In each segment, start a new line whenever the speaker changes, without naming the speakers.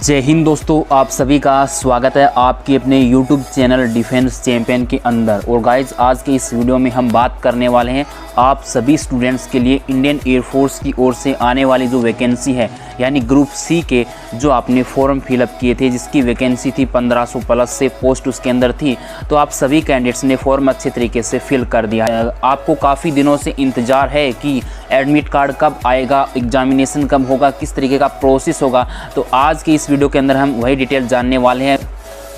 जय हिंद दोस्तों, आप सभी का स्वागत है आपके अपने YouTube चैनल डिफेंस चैंपियन के अंदर। और गाइज आज के इस वीडियो में हम बात करने वाले हैं आप सभी स्टूडेंट्स के लिए इंडियन एयरफोर्स की ओर से आने वाली जो वैकेंसी है यानी ग्रुप सी के जो आपने फॉर्म फिलअप किए थे, जिसकी वैकेंसी थी 1500 प्लस से पोस्ट उसके अंदर थी। तो आप सभी कैंडिडेट्स ने फॉर्म अच्छे तरीके से फिल कर दिया है। आपको काफ़ी दिनों से इंतज़ार है कि एडमिट कार्ड कब आएगा, एग्जामिनेशन कब होगा, किस तरीके का प्रोसेस होगा। तो आज की इस वीडियो के अंदर हम वही डिटेल जानने वाले हैं।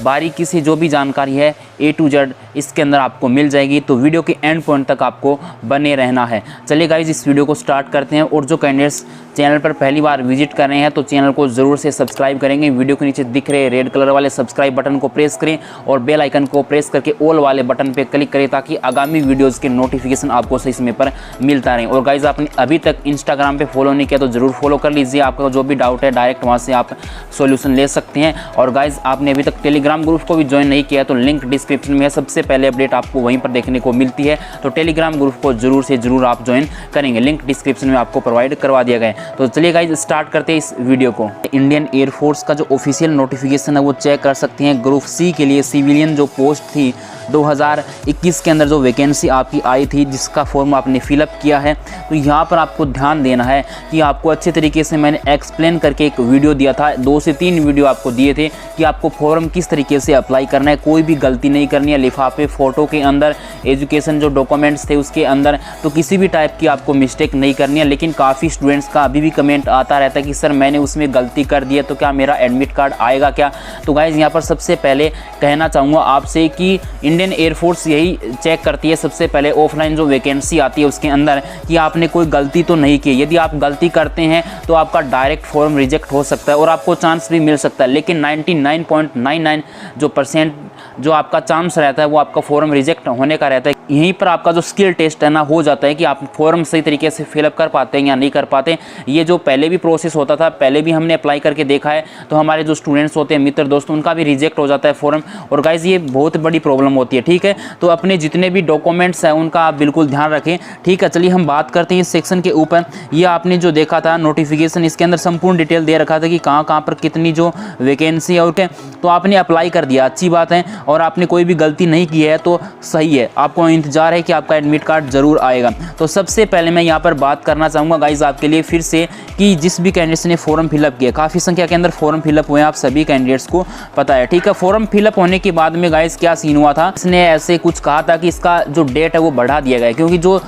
बारीकी से जो भी जानकारी है A to Z इसके अंदर आपको मिल जाएगी, तो वीडियो के एंड पॉइंट तक आपको बने रहना है। चलिए गाइज इस वीडियो को स्टार्ट करते हैं। और जो कैंडिडेट्स चैनल पर पहली बार विजिट कर रहे हैं तो चैनल को ज़रूर से सब्सक्राइब करेंगे। वीडियो के नीचे दिख रहे रेड कलर वाले सब्सक्राइब बटन को प्रेस करें और बेल आइकन को प्रेस करके ऑल वाले बटन पर क्लिक करें ताकि आगामी वीडियोज़ के नोटिफिकेशन आपको सही समय पर मिलता रहे। और गाइज आपने अभी तक इंस्टाग्राम पर फॉलो नहीं किया तो ज़रूर फॉलो कर लीजिए। आपका जो भी डाउट है डायरेक्ट वहाँ से आप सोल्यूशन ले सकते हैं। और गाइज आपने अभी तक टेलीग्राम ग्रुप को भी ज्वाइन नहीं किया तो लिंक डिस्क्रिप्शन में है। सबसे पहले अपडेट आपको वहीं पर देखने को मिलती है, तो टेलीग्राम ग्रुप को जरूर से जरूर आप ज्वाइन करेंगे। लिंक डिस्क्रिप्शन में आपको प्रोवाइड करवा दिया गया है। तो चलिए गाइज स्टार्ट करते हैं इस वीडियो को। इंडियन एयरफोर्स का जो ऑफिशियल नोटिफिकेशन है वो चेक कर सकते हैं। ग्रुप सी के लिए सिविलियन जो पोस्ट थी 2021 के अंदर जो वैकेंसी आपकी आई थी, जिसका फॉर्म आपने फिलअप किया है, तो यहाँ पर आपको ध्यान देना है कि आपको अच्छे तरीके से मैंने एक्सप्लेन करके एक वीडियो दिया था, 2 से 3 वीडियो आपको दिए थे कि आपको फॉर्म किस तरीके से अप्लाई करना है। कोई भी गलती नहीं करनी है। लिफाफे फ़ोटो के अंदर, एजुकेशन जो डॉक्यूमेंट्स थे उसके अंदर, तो किसी भी टाइप की आपको मिस्टेक नहीं करनी है। लेकिन काफ़ी स्टूडेंट्स का अभी भी कमेंट आता रहता है कि सर मैंने उसमें गलती कर दी है तो क्या मेरा एडमिट कार्ड आएगा क्या। तो गाइज़ यहाँ पर सबसे पहले कहना चाहूँगा आपसे कि इंडियन एयरफोर्स यही चेक करती है सबसे पहले ऑफलाइन जो वैकेंसी आती है उसके अंदर कि आपने कोई गलती तो नहीं की। यदि आप गलती करते हैं तो आपका डायरेक्ट फॉर्म रिजेक्ट हो सकता है और आपको चांस भी मिल सकता है। लेकिन 99.99 जो % जो आपका चांस रहता है वो आपका फॉर्म रिजेक्ट होने का रहता है। यहीं पर आपका जो स्किल टेस्ट है ना हो जाता है कि आप फॉर्म सही तरीके से फिलअप कर पाते हैं या नहीं कर पाते। ये जो पहले भी प्रोसेस होता था, पहले भी हमने अप्लाई करके देखा है, तो हमारे जो स्टूडेंट्स होते हैं, मित्र दोस्त, उनका भी रिजेक्ट हो जाता है फॉर्म। और गाइज ये बहुत बड़ी प्रॉब्लम होती है, ठीक है। तो अपने जितने भी डॉक्यूमेंट्स हैं उनका आप बिल्कुल ध्यान रखें, ठीक है। चलिए हम बात करते हैं इस सेक्शन के ऊपर। ये आपने जो देखा था नोटिफिकेशन, इसके अंदर संपूर्ण डिटेल दे रखा था कि कहाँ कहाँ पर कितनी जो वैकेंसी है, ओके। तो आपने अप्लाई कर दिया, अच्छी बात है, और आपने कोई भी गलती नहीं की है तो सही है। आपको इंतजार है कि आपका एडमिट कार्ड जरूर आएगा। तो सबसे पहले मैं यहाँ पर बात करना चाहूँगा गाइज आपके लिए फिर से कि जिस भी कैंडिडेट्स ने फॉर्म फिलअप किया, काफ़ी संख्या के अंदर फॉर्म फिलअप हुए हैं, आप सभी कैंडिडेट्स को पता है, ठीक है। फॉर्म फिलअप होने के बाद में गाइज क्या सीन हुआ था, इसने ऐसे कुछ कहा था कि इसका जो डेट है वो बढ़ा दिया गया है, क्योंकि जो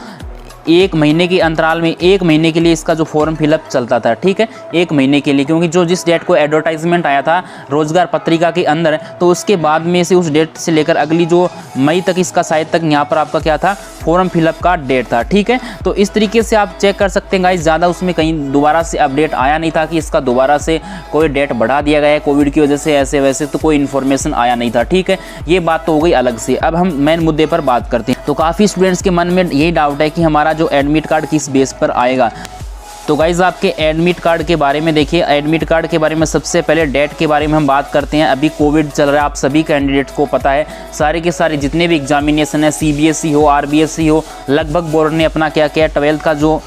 1 महीने के अंतराल में 1 महीने के लिए इसका जो फॉर्म फिलअप चलता था, ठीक है, 1 महीने के लिए, क्योंकि जो जिस डेट को एडवर्टाइजमेंट आया था रोजगार पत्रिका के अंदर, तो उसके बाद में से उस डेट से लेकर अगली जो मई तक इसका शायद तक यहाँ पर आपका क्या था, फॉर्म फिलअप का डेट था, ठीक है। तो इस तरीके से आप चेक कर सकते हैं गाइस। ज़्यादा उसमें कहीं दोबारा से अपडेट आया नहीं था कि इसका दोबारा से कोई डेट बढ़ा दिया गया है कोविड की वजह से, ऐसे वैसे तो कोई इन्फॉर्मेशन आया नहीं था, ठीक है। ये बात तो हो गई अलग से। अब हम मेन मुद्दे पर बात करते हैं। तो काफ़ी स्टूडेंट्स के मन में यही डाउट है कि हमारा जो एडमिट कार्ड किस बेस पर आएगा। तो गाइज़ आपके एडमिट कार्ड के बारे में देखिए, एडमिट कार्ड के बारे में सबसे पहले डेट के बारे में हम बात करते हैं। अभी कोविड चल रहा है, आप सभी कैंडिडेट्स को पता है। सारे के सारे जितने भी एग्जामिनेशन है, CBSE हो, RBSE हो, लगभग बोर्ड ने अपना क्या किया, 12th का जो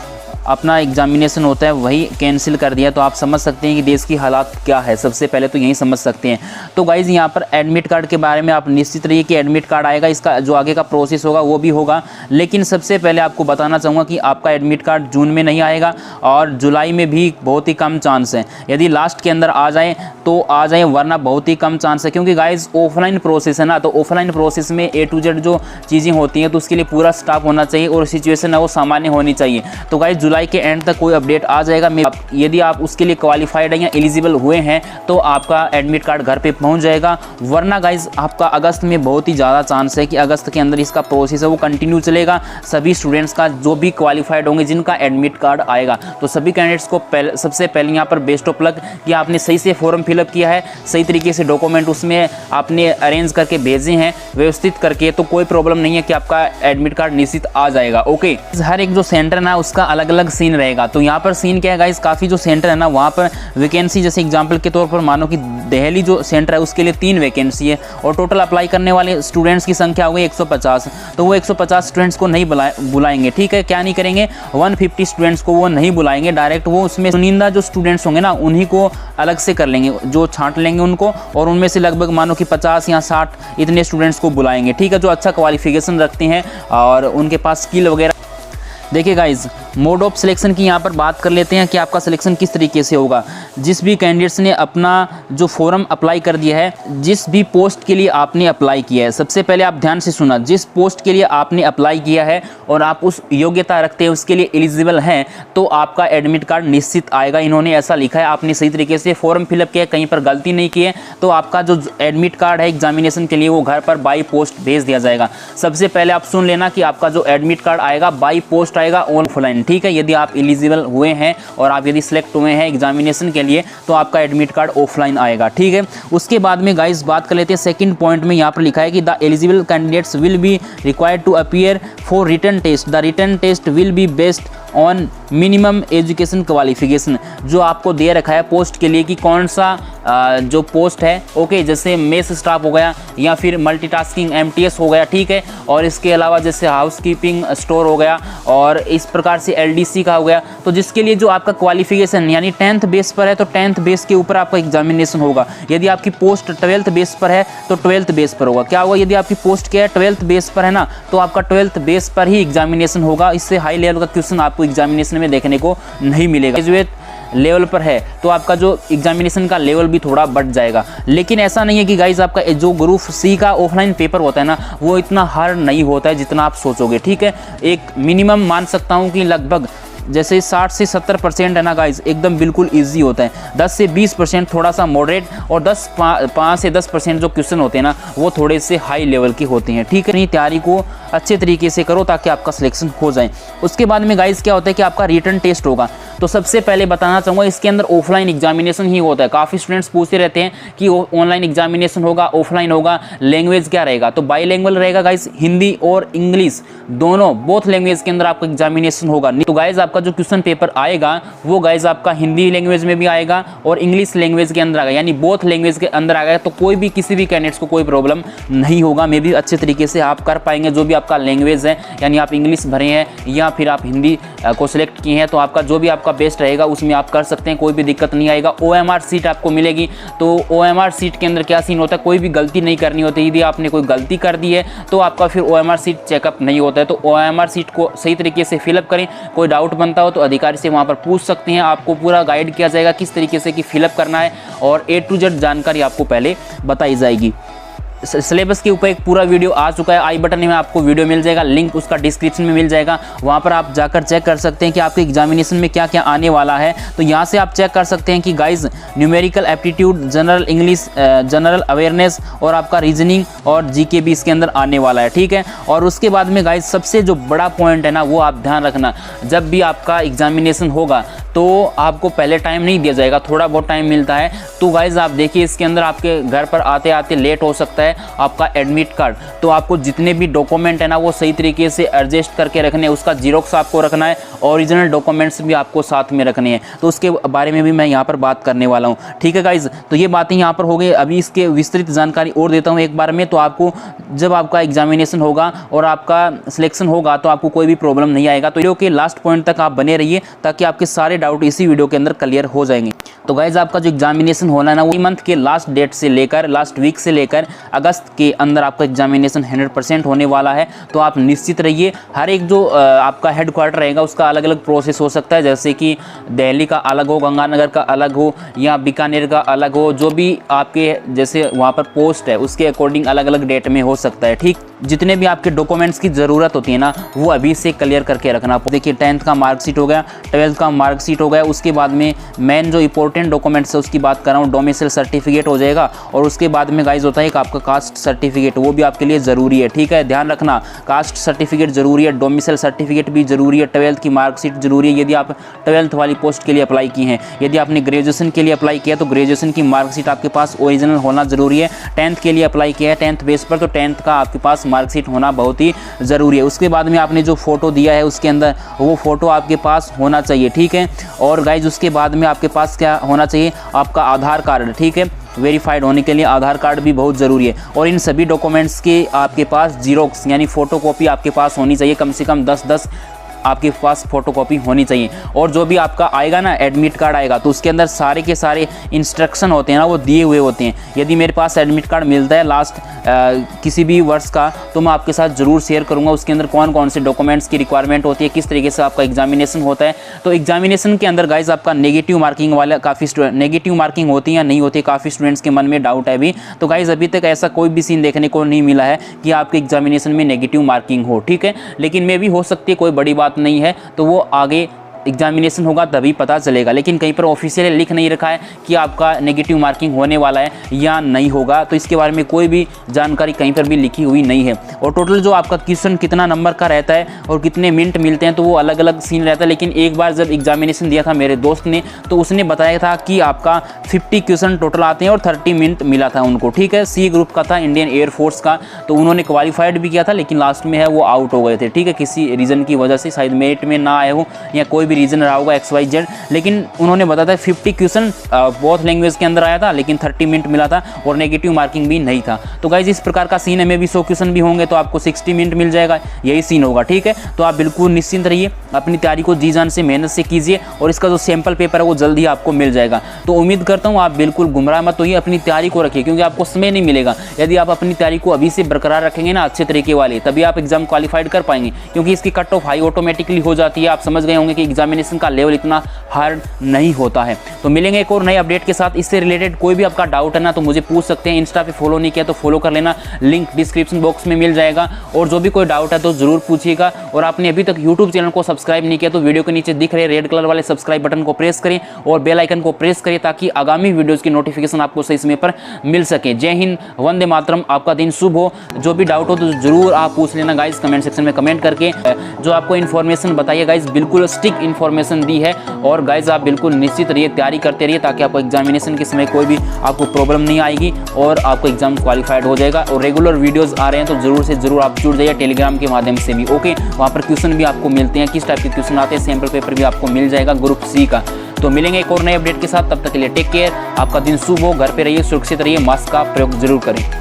अपना एग्जामिनेशन होता है वही कैंसिल कर दिया। तो आप समझ सकते हैं कि देश की हालात क्या है, सबसे पहले तो यही समझ सकते हैं। तो गाइज़ यहाँ पर एडमिट कार्ड के बारे में आप निश्चित रहिए कि एडमिट कार्ड आएगा, इसका जो आगे का प्रोसेस होगा वो भी होगा। लेकिन सबसे पहले आपको बताना चाहूँगा कि आपका एडमिट कार्ड जून में नहीं आएगा और जुलाई में भी बहुत ही कम चांस है। यदि लास्ट के अंदर आ जाए तो आ जाए, वरना बहुत ही कम चांस है, क्योंकि गाइज़ ऑफलाइन प्रोसेस है ना। तो ऑफलाइन प्रोसेस में A to Z जो चीज़ें होती हैं तो उसके लिए पूरा स्टाफ होना चाहिए और सिचुएशन है वो सामान्य होनी चाहिए। तो गाइज़ जुलाई के एंड तक कोई अपडेट आ जाएगा। यदि आप उसके लिए क्वालिफाइड हैं या एलिजिबल हुए हैं तो आपका एडमिट कार्ड घर पे पहुंच जाएगा। वरना गाइज आपका अगस्त में बहुत ही ज़्यादा चांस है कि अगस्त के अंदर इसका प्रोसेस है वो कंटिन्यू चलेगा सभी स्टूडेंट्स का, जो भी क्वालिफाइड होंगे जिनका एडमिट कार्ड आएगा। तो सभी कैंडिडेट्स को सबसे पहले यहाँ पर बेस्ट ऑफ लक कि आपने सही से फॉर्म फिलअप किया है, सही तरीके से डॉक्यूमेंट उसमें आपने अरेंज करके भेजे हैं व्यवस्थित करके, तो कोई प्रॉब्लम नहीं है कि आपका एडमिट कार्ड निश्चित आ जाएगा, ओके। हर एक जो सेंटर ना उसका अलग अलग अलग सीन रहेगा। तो यहाँ पर सीन क्या है गाइस, काफ़ी जो सेंटर है ना वहाँ पर वैकेंसी, जैसे एग्जांपल के तौर पर मानो कि दिल्ली जो सेंटर है उसके लिए 3 वैकेंसी है और टोटल अप्लाई करने वाले स्टूडेंट्स की संख्या हो गई 150। तो वो 150 स्टूडेंट्स को नहीं बुलाएंगे, ठीक है। क्या नहीं करेंगे, 150 स्टूडेंट्स को वो नहीं बुलाएंगे डायरेक्ट, वो उसमें चुनिंदा जो स्टूडेंट्स होंगे ना उन्हीं को अलग से कर लेंगे, जो छांट लेंगे उनको, और उनमें से लगभग मानो कि 50 या 60 इतने स्टूडेंट्स को बुलाएंगे, ठीक है, जो अच्छा क्वालिफिकेशन रखते हैं और उनके पास स्किल वगैरह। देखिए गाइज, मोड ऑफ सिलेक्शन की यहाँ पर बात कर लेते हैं कि आपका सिलेक्शन किस तरीके से होगा। जिस भी कैंडिडेट्स ने अपना जो फॉर्म अप्लाई कर दिया है, जिस भी पोस्ट के लिए आपने अप्लाई किया है, सबसे पहले आप ध्यान से सुना, जिस पोस्ट के लिए आपने अप्लाई किया है और आप उस योग्यता रखते हैं, उसके लिए एलिजिबल हैं, तो आपका एडमिट कार्ड निश्चित आएगा। इन्होंने ऐसा लिखा है, आपने सही तरीके से फॉर्म फिलअप किया, कहीं पर गलती नहीं की है, तो आपका जो एडमिट कार्ड है एग्जामिनेशन के लिए वो घर पर बाई पोस्ट भेज दिया जाएगा। सबसे पहले आप सुन लेना कि आपका जो एडमिट कार्ड आएगा बाई पोस्ट आएगा, ऑफलाइन, ठीक है। यदि आप एलिजिबल हुए हैं और आप यदि सिलेक्ट हुए हैं एग्जामिनेशन के लिए तो आपका एडमिट कार्ड ऑफलाइन आएगा, ठीक है। उसके बाद में गाइस बात कर लेते हैं सेकंड पॉइंट में, यहाँ पर लिखा है कि the eligible candidates will be required to appear for written test. The written test will be based on minimum education qualification. जो आपको दे रखा है पोस्ट के लिए कि कौन सा जो पोस्ट है, ओके, जैसे मेस स्टाफ हो गया या फिर मल्टीटास्किंग MTS हो गया, ठीक है, और इसके अलावा जैसे हाउसकीपिंग स्टोर हो गया और इस प्रकार से LDC का हो गया। तो जिसके लिए जो आपका क्वालिफिकेशन यानी 10th बेस पर है तो 10th बेस के ऊपर आपका एग्जामिनेशन होगा। यदि आपकी पोस्ट 12th बेस पर है तो 12th बेस पर होगा। क्या होगा, यदि आपकी पोस्ट क्या है 12th बेस पर है ना, तो आपका 12th बेस पर ही एग्जामिनेशन होगा। इससे हाई लेवल का क्वेश्चन आपको एग्जामिनेशन में देखने को नहीं मिलेगा। ग्रेजुएट लेवल पर है तो आपका जो एग्जामिनेशन का लेवल भी थोड़ा बढ़ जाएगा। लेकिन ऐसा नहीं है कि गाइज आपका जो ग्रुप C का ऑफलाइन पेपर होता है ना वो इतना हार्ड नहीं होता है जितना आप सोचोगे, ठीक है। एक मिनिमम मान सकता हूँ कि लगभग जैसे 60 से 70% है ना गाइज, एकदम बिल्कुल इजी होता है। 10 से 20% थोड़ा सा मॉडरेट और 5 से 10% जो क्वेश्चन होते हैं ना वो थोड़े से हाई लेवल के होते हैं, ठीक है। नहीं, तैयारी को अच्छे तरीके से करो ताकि आपका सिलेक्शन हो जाए। उसके बाद में गाइज क्या होता है कि आपका रिटन टेस्ट होगा। तो सबसे पहले बताना चाहूँगा इसके अंदर ऑफलाइन एग्जामिनेशन ही होता है। काफ़ी स्टूडेंट्स पूछते रहते हैं कि ऑनलाइन एग्जामिनेशन होगा, ऑफलाइन होगा, लैंग्वेज क्या रहेगा। तो बाईलैंग्वेज रहेगा गाइज, हिंदी और इंग्लिश दोनों, बोथ लैंग्वेज के अंदर आपका एग्जामिनेशन होगा। तो गाइज आपका जो क्वेश्चन पेपर आएगा वो गाइज आपका हिंदी लैंग्वेज में भी आएगा और इंग्लिश लैंग्वेज के अंदर आएगा, यानी बोथ लैंग्वेज के अंदर आएगा। तो कोई भी किसी भी कैंडिडेट्स को कोई प्रॉब्लम नहीं होगा, मे भी अच्छे तरीके से आप कर पाएंगे। जो भी आपका लैंग्वेज है, यानी आप इंग्लिश भरे हैं या फिर आप हिंदी को सिलेक्ट किए हैं, तो आपका जो भी आपका बेस्ट रहेगा उसमें आप कर सकते हैं, कोई भी दिक्कत नहीं आएगा। OMR सीट आपको मिलेगी। तो OMR सीट के अंदर क्या सीन होता है, कोई भी गलती नहीं करनी होती। यदि आपने कोई गलती कर दी है तो आपका फिर OMR सीट चेकअप नहीं होता है। तो OMR सीट को सही तरीके से फिलअप करें। कोई डाउट बनता हो तो अधिकारी से वहाँ पर पूछ सकते हैं, आपको पूरा गाइड किया जाएगा किस तरीके से कि फिलअप करना है और A to Z जानकारी आपको पहले बताई जाएगी। सिलेबस के ऊपर एक पूरा वीडियो आ चुका है, आई बटन में आपको वीडियो मिल जाएगा, लिंक उसका डिस्क्रिप्शन में मिल जाएगा। वहाँ पर आप जाकर चेक कर सकते हैं कि आपके एग्जामिनेशन में क्या क्या आने वाला है। तो यहाँ से आप चेक कर सकते हैं कि guys numerical aptitude, general English, general awareness और आपका रीजनिंग और GK भी इसके अंदर आने वाला है, ठीक है। और उसके बाद में गाइज सबसे जो बड़ा पॉइंट है ना वो आप ध्यान रखना, जब भी आपका एग्जामिनेशन होगा तो आपको पहले टाइम नहीं दिया जाएगा, थोड़ा बहुत टाइम मिलता है। तो गाइज आप देखिए इसके अंदर आपके घर पर आते आते लेट हो सकता है आपका एडमिट कार्ड। तो आपको जितने भी डॉक्यूमेंट है ना वो सही तरीके से एडजस्ट करके रखने हैं, उसका जीरोक्स आपको रखना है, ओरिजिनल डॉक्यूमेंट्स भी आपको साथ में रखने हैं। तो उसके बारे में भी मैं यहाँ पर बात करने वाला हूँ, ठीक है गाइज। तो ये बातें यहाँ पर हो गई। अभी इसके विस्तृत जानकारी और देता हूँ एक बार में। तो आपको जब आपका एग्जामिनेशन होगा और आपका सिलेक्शन होगा तो आपको कोई भी प्रॉब्लम नहीं आएगा। तो वीडियो के लास्ट पॉइंट तक आप बने रहिए ताकि आपके सारे डाउट इसी वीडियो के अंदर क्लियर हो जाएंगे। तो गाइज आपका जो एग्जामिनेशन होना है ना वो मंथ के लास्ट डेट से लेकर लास्ट वीक से लेकर अगस्त के अंदर आपका एग्जामिनेशन 100% होने वाला है। तो आप निश्चित रहिए। हर एक जो आपका हेडक्वार्टर रहेगा उसका अलग अलग प्रोसेस हो सकता है, जैसे कि दिल्ली का अलग हो, गंगानगर का अलग हो या बीकानेर का अलग हो। जो भी आपके जैसे वहाँ पर पोस्ट है उसके अकॉर्डिंग अलग अलग डेट में हो सकता है, ठीक। जितने भी आपके डॉक्यूमेंट्स की ज़रूरत होती है ना वो अभी से क्लियर करके रखना। देखिए 10th का मार्कशीट हो गया, 12th का मार्कशीट हो गया, उसके बाद में मेन जो इंपॉर्टेंट डॉक्यूमेंट्स है उसकी बात कर रहा हूँ, डोमिसाइल सर्टिफिकेट हो जाएगा। और उसके बाद में गाइज होता है कि आपका कास्ट सर्टिफिकेट, वो भी आपके लिए ज़रूरी है, ठीक है। ध्यान रखना कास्ट सर्टिफिकेट ज़रूरी है, डोमिसाइल सर्टिफिकेट भी ज़रूरी है, 12th की मार्कशीट ज़रूरी है यदि आप 12th वाली पोस्ट के लिए अप्लाई की हैं। यदि आपने ग्रेजुएशन के लिए अप्लाई किया तो ग्रेजुएशन की मार्कशीट आपके पास ओरिजिनल होना ज़रूरी है। 10th के लिए अप्लाई किया है 10th बेस पर तो 10th का आपके पास मार्कशीट होना बहुत ही ज़रूरी है। उसके बाद में आपने जो फ़ोटो दिया है उसके अंदर वो फ़ोटो आपके पास होना चाहिए, ठीक है। और गाइज उसके बाद में आपके पास क्या होना चाहिए, आपका आधार कार्ड, ठीक है। वेरीफाइड होने के लिए आधार कार्ड भी बहुत ज़रूरी है। और इन सभी डॉक्यूमेंट्स के आपके पास जीरोक्स यानी फ़ोटोकॉपी आपके पास होनी चाहिए, कम से कम 10 आपके पास फ़ोटोकॉपी होनी चाहिए। और जो भी आपका आएगा ना एडमिट कार्ड आएगा तो उसके अंदर सारे के सारे इंस्ट्रक्शन होते हैं ना वो दिए हुए होते हैं। यदि मेरे पास एडमिट कार्ड मिलता है लास्ट किसी भी वर्ष का तो मैं आपके साथ ज़रूर शेयर करूंगा उसके अंदर कौन कौन से डॉक्यूमेंट्स की रिक्वायरमेंट होती है, किस तरीके से आपका एग्जामिनेशन होता है। तो एग्जामिनेशन के अंदर गाइज आपका नेगेटिव मार्किंग वाला काफ़ी नेगेटिव मार्किंग होती है या नहीं होती, काफ़ी स्टूडेंट्स के मन में डाउट है अभी। तो गाइज अभी तक ऐसा कोई भी सीन देखने को नहीं मिला है कि आपके एग्जामिनेशन में नेगेटिव मार्किंग हो, ठीक है। लेकिन मे भी हो सकती है, कोई बड़ी बात नहीं है, तो वो आगे एग्जामिनेशन होगा तभी पता चलेगा। लेकिन कहीं पर ऑफिशियल लिख नहीं रखा है कि आपका नेगेटिव मार्किंग होने वाला है या नहीं होगा, तो इसके बारे में कोई भी जानकारी कहीं पर भी लिखी हुई नहीं है। और टोटल जो आपका क्वेश्चन कितना नंबर का रहता है और कितने मिनट मिलते हैं तो वो अलग अलग सीन रहता है। लेकिन एक बार जब एग्जामिनेशन दिया था मेरे दोस्त ने तो उसने बताया था कि आपका 50 क्वेश्चन टोटल आते हैं और 30 मिनट मिला था उनको, ठीक है। सी ग्रुप का था, इंडियन एयरफोर्स का, तो उन्होंने क्वालिफाइड भी किया था लेकिन लास्ट में है वो आउट हो गए थे, ठीक है। किसी रीज़न की वजह से शायद मेरिट में ना आए हो या कोई भी रीज़न रहा होगा XYZ। लेकिन उन्होंने बताया था 50 क्वेश्चन बहुत लैंग्वेज के अंदर आया था लेकिन 30 मिनट मिला था और नेगेटिव मार्किंग भी नहीं था। तो गाइज इस प्रकार का सीन है, में भी 100 क्वेश्चन भी होंगे तो आपको 60 मिनट मिल जाएगा, यही सीन होगा, ठीक है। तो आप बिल्कुल निश्चिंत रहिए, अपनी तैयारी को जी जान से मेहनत से कीजिए और इसका जो सैंपल पेपर है वो जल्दी आपको मिल जाएगा। तो उम्मीद करता हूँ आप बिल्कुल गुमराह मत होइए, अपनी तैयारी को रखिए क्योंकि आपको समय नहीं मिलेगा। यदि आप अपनी तैयारी को अभी से बरकरार रखेंगे ना अच्छे तरीके वाले, तभी आप एग्जाम क्वालिफाइड कर पाएंगे क्योंकि इसकी कट ऑफ हाई ऑटोमेटिकली हो जाती है। आप समझ गए होंगे कि एग्जामिनेशन का लेवल इतना हार्ड नहीं होता है। तो मिलेंगे एक और नए अपडेट के साथ। इससे रिलेटेड कोई भी आपका डाउट है ना तो मुझे पूछ सकते हैं। इंस्टा पे फॉलो नहीं किया तो फॉलो कर लेना, लिंक डिस्क्रिप्शन बॉक्स में मिल जाएगा। और जो भी कोई डाउट है तो जरूर पूछिएगा। और आपने अभी तक यूट्यूब चैनल को सब्सक्राइब नहीं किया तो वीडियो के नीचे दिख रहे रेड कलर वाले सब्सक्राइब बटन को प्रेस करें और बेल आइकन को प्रेस करें ताकि आगामी वीडियोज़ की नोटिफिकेशन आपको सही समय पर मिल सके। जय हिंद, वंदे मातरम, आपका दिन शुभ हो। जो भी डाउट हो तो जरूर आप पूछ लेना गाइज कमेंट सेक्शन में कमेंट करके। जो आपको इन्फॉर्मेशन बताइए गाइज बिल्कुल स्टिक इन्फॉर्मेशन दी है। और गाइज आप बिल्कुल निश्चित रहिए, तैयारी करते रहिए ताकि आपको एग्जामिनेशन के समय कोई भी आपको प्रॉब्लम नहीं आएगी और आपको एग्जाम क्वालिफाइड हो जाएगा। और रेगुलर वीडियोस आ रहे हैं तो जरूर से जरूर आप जुड़ जाइए टेलीग्राम के माध्यम से भी, ओके। वहाँ पर क्वेश्चन भी आपको मिलते हैं, किस टाइप के क्वेश्चन आते हैं, सैंपल पेपर भी आपको मिल जाएगा ग्रुप C का। तो मिलेंगे एक और नए अपडेट के साथ, तब तक के लिए टेक केयर, आपका दिन शुभ हो, घर पे रहिए, सुरक्षित रहिए, मास्क का प्रयोग जरूर करें।